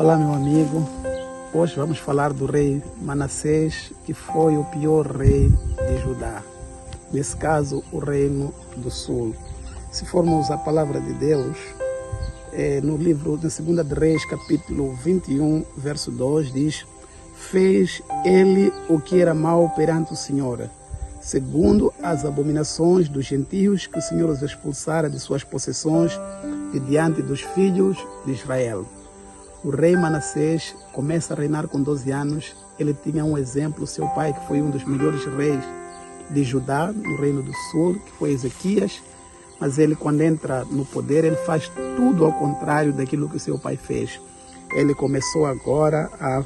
Olá, meu amigo. Hoje vamos falar do rei Manassés, que foi o pior rei de Judá. Nesse caso, o reino do sul. Se formos a palavra de Deus, no livro de 2 de Reis, capítulo 21, verso 2, diz: fez ele o que era mau perante o Senhor, segundo as abominações dos gentios que o Senhor os expulsara de suas possessões de diante dos filhos de Israel. O rei Manassés começa a reinar com 12 anos. Ele tinha um exemplo, seu pai, que foi um dos melhores reis de Judá, no reino do sul, que foi Ezequias. Mas ele, quando entra no poder, ele faz tudo ao contrário daquilo que seu pai fez. Ele começou agora a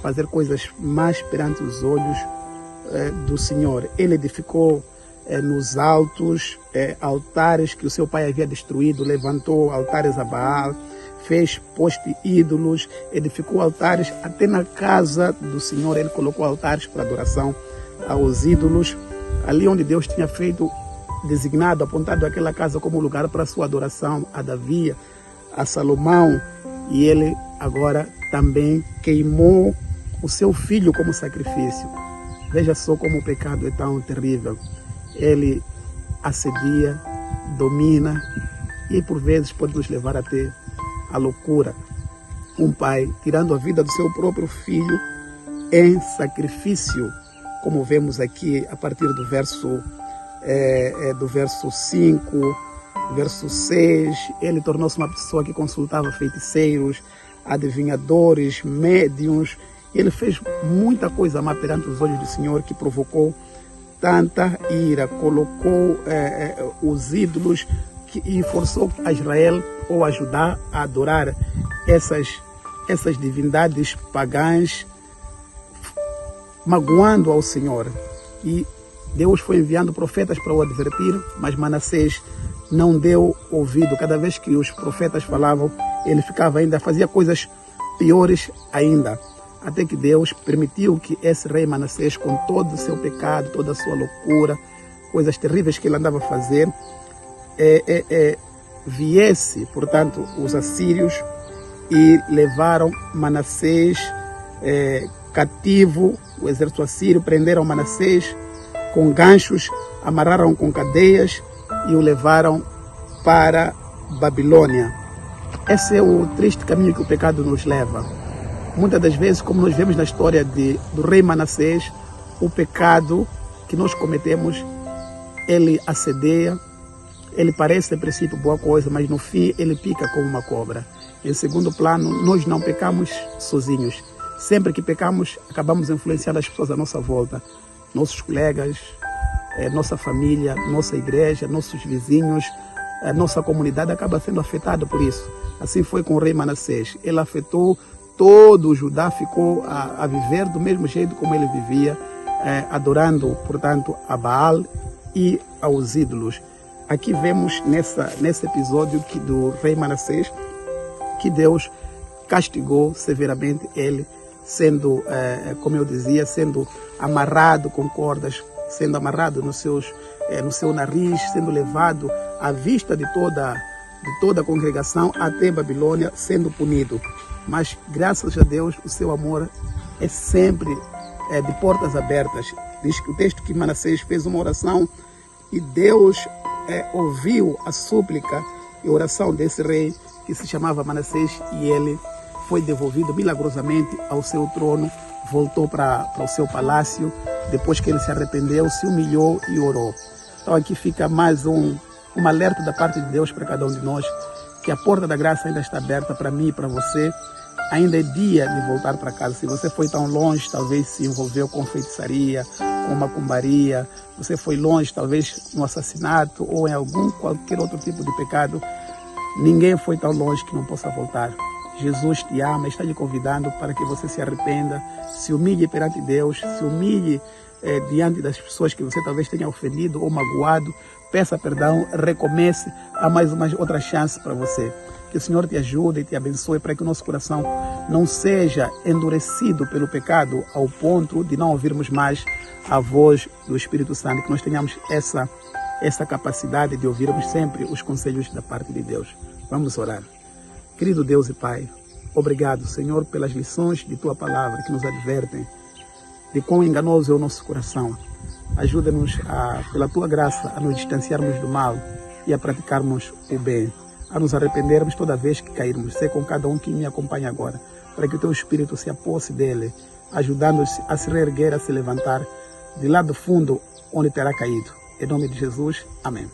fazer coisas más perante os olhos do Senhor. Ele edificou nos altos altares que o seu pai havia destruído, levantou altares a Baal, fez poste ídolos, edificou altares, até na casa do Senhor ele colocou altares para adoração aos ídolos, ali onde Deus tinha feito, designado, apontado aquela casa como lugar para sua adoração a Davi, a Salomão, e ele agora também queimou o seu filho como sacrifício. Veja só como o pecado é tão terrível. Ele assedia, domina e por vezes pode nos levar até a loucura. Um pai tirando a vida do seu próprio filho em sacrifício, como vemos aqui a partir do verso 5, verso 6, ele tornou-se uma pessoa que consultava feiticeiros, adivinhadores, médiuns. Ele fez muita coisa má perante os olhos do Senhor, que provocou tanta ira, colocou os ídolos e forçou a Israel ou a Judá a adorar essas divindades pagãs, magoando ao Senhor. E Deus foi enviando profetas para o advertir, mas Manassés não deu ouvido. Cada vez que os profetas falavam, ele ficava ainda, fazia coisas piores ainda. Até que Deus permitiu que esse rei Manassés, com todo o seu pecado, toda a sua loucura, coisas terríveis que ele andava a fazer, viesse, portanto, os assírios e levaram Manassés cativo. O exército assírio prenderam Manassés com ganchos, amarraram com cadeias e o levaram para Babilônia. Esse é o triste caminho que o pecado nos leva. Muitas das vezes, como nós vemos na história do rei Manassés, o pecado que nós cometemos, ele assedia, ele parece a princípio boa coisa, mas no fim ele pica como uma cobra. Em segundo plano, nós não pecamos sozinhos. Sempre que pecamos, acabamos influenciando as pessoas à nossa volta. Nossos colegas, nossa família, nossa igreja, nossos vizinhos, a nossa comunidade acaba sendo afetada por isso. Assim foi com o rei Manassés. Ele afetou todo o Judá, ficou a viver do mesmo jeito como ele vivia, adorando, portanto, a Baal e aos ídolos. Aqui vemos nesse episódio do rei Manassés que Deus castigou severamente ele, sendo, como eu dizia, sendo amarrado com cordas, sendo amarrado no seu nariz, sendo levado à vista de toda a congregação até Babilônia, sendo punido. Mas, graças a Deus, o seu amor é sempre de portas abertas. Diz que o texto que Manassés fez uma oração e Deus ouviu a súplica e oração desse rei que se chamava Manassés, e ele foi devolvido milagrosamente ao seu trono, voltou para o seu palácio, depois que ele se arrependeu, se humilhou e orou. Então aqui fica mais um alerta da parte de Deus para cada um de nós, que a porta da graça ainda está aberta para mim e para você. Ainda é dia de voltar para casa. Se você foi tão longe, talvez se envolveu com feitiçaria, com macumbaria, você foi longe, talvez no assassinato ou em qualquer outro tipo de pecado, ninguém foi tão longe que não possa voltar. Jesus te ama e está lhe convidando para que você se arrependa, se humilhe perante Deus, se humilhe diante das pessoas que você talvez tenha ofendido ou magoado, peça perdão, recomece, há mais uma outra chance para você. Que o Senhor te ajude e te abençoe para que o nosso coração não seja endurecido pelo pecado ao ponto de não ouvirmos mais a voz do Espírito Santo, que nós tenhamos essa capacidade de ouvirmos sempre os conselhos da parte de Deus. Vamos orar. Querido Deus e Pai, Obrigado, Senhor, pelas lições de Tua palavra que nos advertem de quão enganoso é o nosso coração. Ajuda-nos, pela Tua graça, a nos distanciarmos do mal e a praticarmos o bem, a nos arrependermos toda vez que cairmos. Sei com cada um que me acompanha agora, para que o Teu Espírito se aposse dele, ajudando-nos a se reerguer, a se levantar de lá do fundo onde terá caído. Em nome de Jesus, amém.